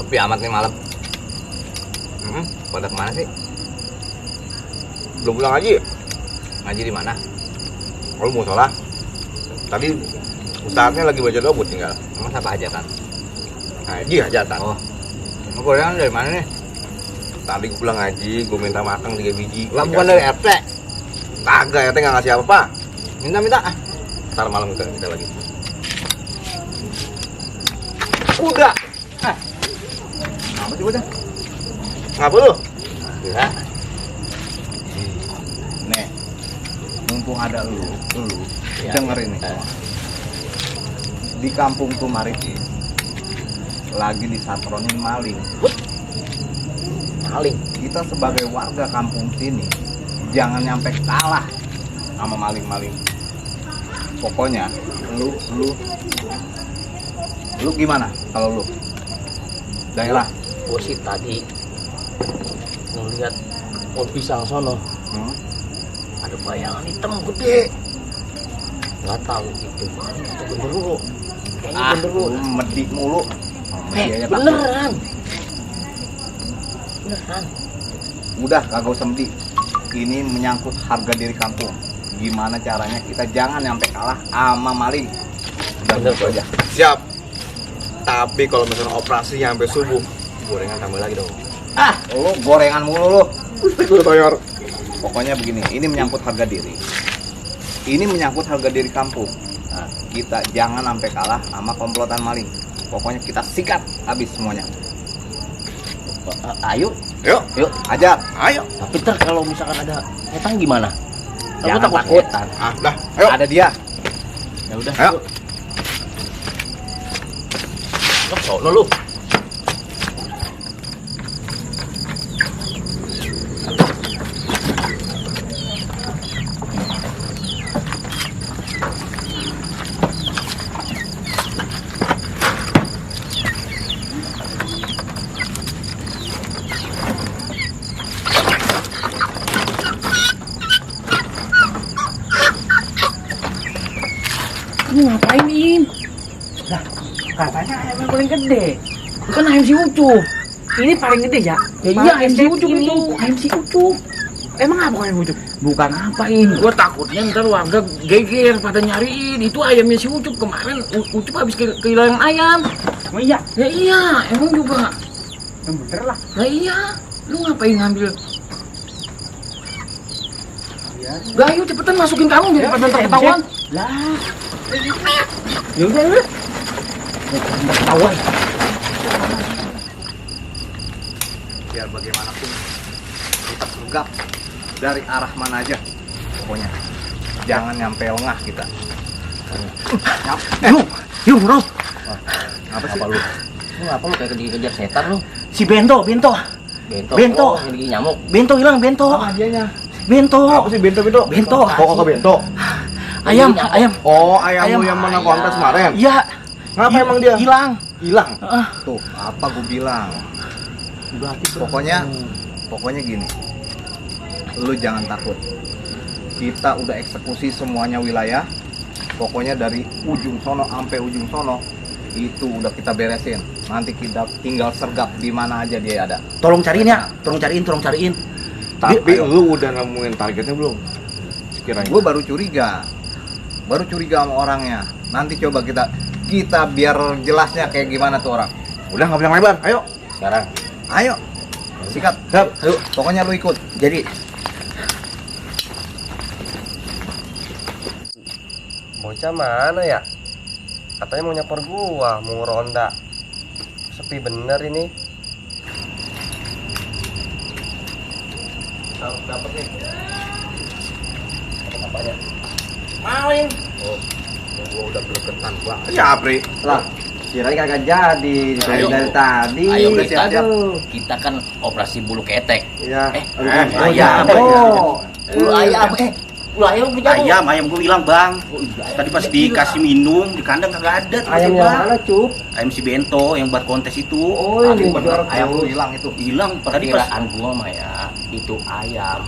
Sepi amat nih malam. Pada kemana sih? Belum pulang Haji? Ngaji di mana? Oh, mau sholat. Tadi ustadznya lagi baca doa buat tinggal. Emang siapa hajatan? Haji hajatan. Oh, emang gorengan dari mana nih? Tadi gue pulang Haji, gue minta makan 3 biji. Lah bukan dari RT. Kagak, RT nggak ngasih apa-apa. Minta. Ntar malam kita lagi. Udah. Apa sih udah? Ngapa lu? Ya. Nih, mumpung ada lu Ya. dengerin nih. Di kampung Tumariti lagi disatronin maling. Maling. Kita sebagai warga kampung sini jangan nyampe kalah sama maling-maling. Pokoknya lu gimana kalau lu? Daerah. Gue sih tadi ngeliat pohon pisang sono ada bayangan hitam gede, nggak tahu itu maling atau genderuwo. Kayaknya genderuwo. Lu medik mulu. Beneran. Udah kagak usah medik. Ini menyangkut harga diri kampung. Gimana caranya kita jangan sampai kalah sama maling. Udah Bener, gitu aja. Siap. Tapi kalau misalnya operasinya sampai subuh, gorengan tambah lagi dong. Lu gorengan mulu lu. Lu toyor. Pokoknya begini, ini menyangkut harga diri. Ini menyangkut harga diri kampung. Nah, kita jangan sampai kalah sama komplotan maling. Pokoknya kita sikat habis semuanya. Ayo, Yuk, Ajar. ayo. tapi ntar kalau misalkan ada setan gimana? Aku Jangan takut takut. setan. Dah, ayo. Ada dia. Ya udah. Ayo. Yuk, sono lu. Lu ngapain, Im? Lah, katanya ayam yang paling gede. Bukan ayam si Ucup. Ini paling gede ya? Ya iya, ayam si Ucup ini. itu. Ayam si Ucup. Emang apa ayam Ucup? Bukan ngapain, gua takutnya ntar warga geger pada nyariin. Itu ayamnya si Ucup kemarin. Ucup habis kehilangan ayam. Oh iya, Ya iya, emang juga. yang bener lah. Lah iya, lu ngapain ngambil? Ya, Lah ayo cepetan masukin kamu daripada ntar ketahuan. lah. Ya udah, udah. Ketahuan. Biar bagaimanapun kita sergap dari arah mana aja. Pokoknya jangan nyampe lengah kita. Yuk, bro. Apa sih? Lu? Lu apa lu kayak dikejar setan lu? Si Bento. Bento. Bento. Oh, yang lagi nyamuk. Bento hilang, Bento. Hadiahnya. Bento. Apa sih bento? Bento. Kok kok bento? Ayam. Oh, ayam lu yang menang ayam. kontes kemarin. Iya. Ngapa emang dia? Hilang. Hilang. Tuh, apa gue bilang? Pokoknya gini. Lu jangan takut. Kita udah eksekusi semuanya wilayah. Pokoknya dari ujung sono sampai ujung sono itu udah kita beresin. Nanti kita tinggal sergap di mana aja dia ada. Tolong cariin ya. Tolong cariin. Tapi lu udah nemuin targetnya belum? Sekiranya. Gue baru curiga sama orangnya. Nanti coba kita biar jelasnya kayak gimana tuh orang. Udah nggak panjang lebar. Ayo. Sekarang. Ayo, sikat. Siap. Ayo, pokoknya lu ikut. Jadi, Bocah mana ya? Katanya mau nyapor gua, mau ronda. Sepi bener ini. Dapat nih. Apanya? Maling. Oh, gua udah berketan banget. Ya, Pri. lah. Kirain kagak jadi. Ayo. Dari tadi. Ayo udah kita, siap-siap. kita kan operasi bulu ketek. Iya. Ayam. Bulu ayam. Bulu ayam punya lu. Ayam gue bilang bang. Tadi pas dikasih minum di kandang kagak ada. Ayam yang mana, Cup? Ayam si Bento yang buat kontes itu. Oh, ini Bener, ayam lu hilang itu. Hilang. Tadi pas Perkiraan gua mah ya, itu ayam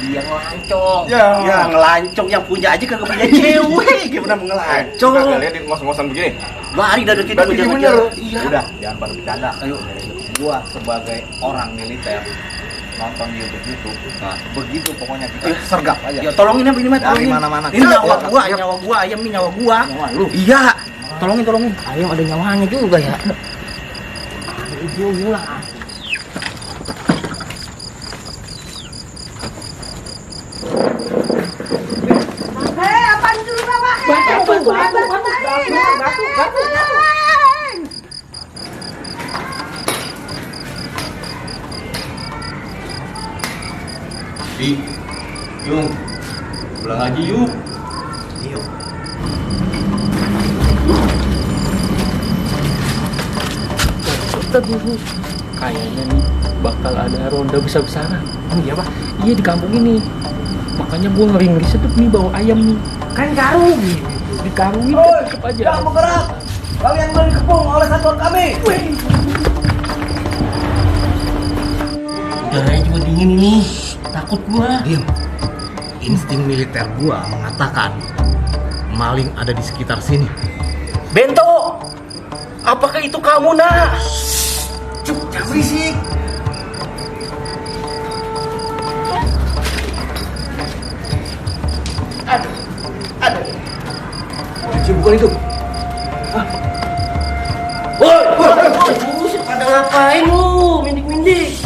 Iya ngelancong. Ya. Ya ngelancong yang punya aja kagak punya cewek. Gimana mau ngelancong? Kagak lihat di ngos-ngosan begini. Lari dari kita Berarti bener. Iya. Udah, jangan pada bercanda. Ayo, gua sebagai orang militer nonton YouTube. Nah, begitu pokoknya kita sergap aja. Ya tolongin ini mah Dari tolongin. mana-mana. Ini nyawa gua, ayam nih nyawa gua. Nyawa lu. Iya. Tolongin. Ayam ada nyawanya juga ya. Ujung lah. Di, Yung, pulang aja yuk. Kayaknya nih bakal ada ronda besar-besaran. Oh iya pak? Iya di kampung ini. Makanya gue ngeri-ngeri sedep nih bawa ayam nih. Kan karung gitu. Dikarungin tetep aja. Jangan bergerak. Kalian boleh dikepung oleh satuan kami. Udaranya juga dingin ini. Takut gua. Diam. Insting militer gua mengatakan maling ada di sekitar sini. Bento! Apakah itu kamu, Nak? Cuk, jangan berisik. Aduh. Cuk, bukan itu. Woi, buset, pada ngapain lu? Mindik-mindik.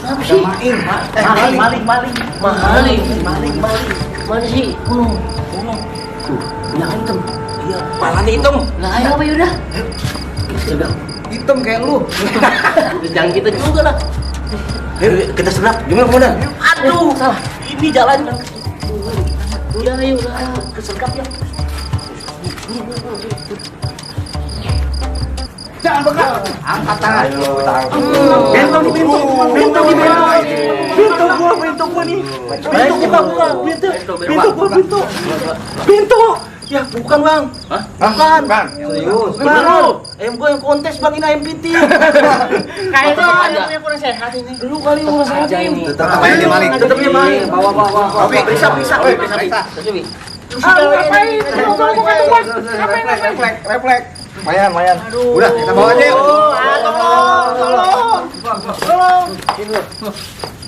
Apa sih? Maling. Maling. Mana sih? Kuno. Tuh, punya hitam. Iya, palanya hitam. Lah, ayo apa yaudah? Sedap. Hitam kayak lu. Jangan kita juga lah. Ayo, kita sedap. Gimana kemudian? Aduh, salah. Ini jalan. Udah, ayo, kesedap ya. Jangan bergerak. Angkat tangan. Bento nih, bento gua nih. Bento. Ya, bukan bang. Bukan. Serius. Bener lu. Ayam gua yang kontes bang, ini ayam piting. Kayaknya ayamnya kurang sehat ini. Lu kali mau masalah ini. Tetap aja dia maling. Tetap dia maling. Bawa. Periksa. Ngapain? Refleks. Mayan. Udah, kita bawa aja yuk. Tolong.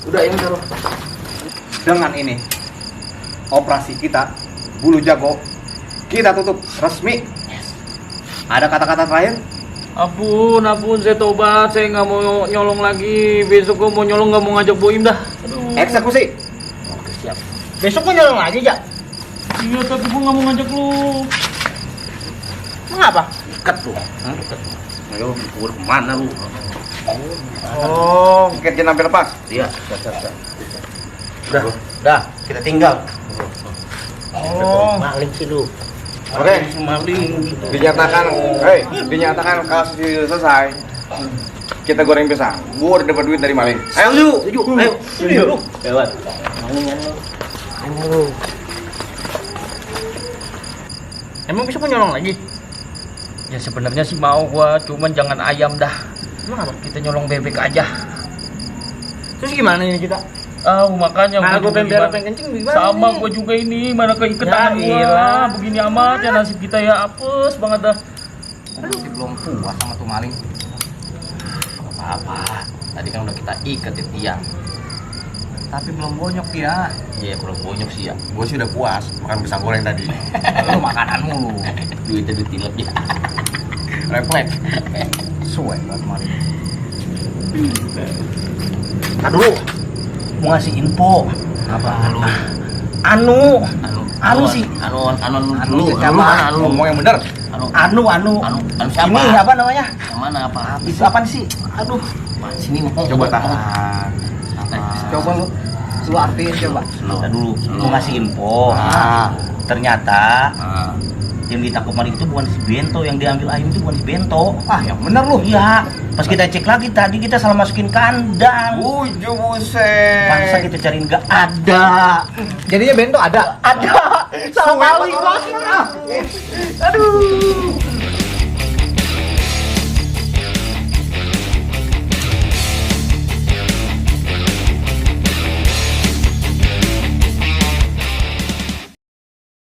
Udah, ini taruh. Dengan ini, operasi kita, Bulu Jago, kita tutup resmi. Ada kata-kata terakhir? Ampun, saya tobat. Saya nggak mau nyolong lagi. Besok gue mau nyolong, nggak mau ngajak Boim dah. Eksekusi. Oke, siap. Besok gua nyolong lagi, Jak. Iya, tapi gue nggak mau ngajak lu. Mengapa? Ikat lu. Ayo, udah kemana lu? Oh, kita hampir lepas. Iya, siap. Udah, kita tinggal. Maling sih lu. Oke. Maling. Dinyatakan kasus ini selesai. Kita goreng pisang. Gua udah dapat duit dari maling. Ayo, setuju. Ayo. Lewat. Malingan lu. Emang bisa nyolong lagi? Ya sebenarnya sih mau gua, cuman jangan ayam dah. Emang apa? Kita nyolong bebek aja. Terus gimana ini kita? Makanya Nah, gua gua pengen juga kencing gimana. gimana? Sama nih? gua juga ini, mana keiket Ya, tangan gua. iyalah. Begini amat ya nasib kita ya, apes banget dah. Masih belum puas sama tuh maling. Apa? Tadi kan udah kita ikat di tiang. Tapi belum bonyok dia. Iya, belum bonyok sih ya. Gue sih udah puas makan pisang goreng tadi. Lu makanan mulu. Duitnya duit tilep ya. Refleks. Suwe banget maling. Tadi dulu. Mau ngasih info. Apa lu? Anu sih. Anu Anu dulu. siapa? Mana anu? Ngomong yang bener. Anu. Anu siapa? Ini apa namanya? Yang mana apa? Itu apa sih? Aduh. Sini mau. Coba tahan. Coba lu artiin coba. Kita dulu mau ngasih info. Ternyata yang ditangkap maling itu bukan si Bento, yang diambil ayam itu bukan si Bento. Ah, yang bener lu. Iya, pas kita cek lagi tadi kita salah masukin kandang. Ujung buset. Masa kita cariin nggak ada. Jadinya Bento ada. Ada. Salah kali. Aduh.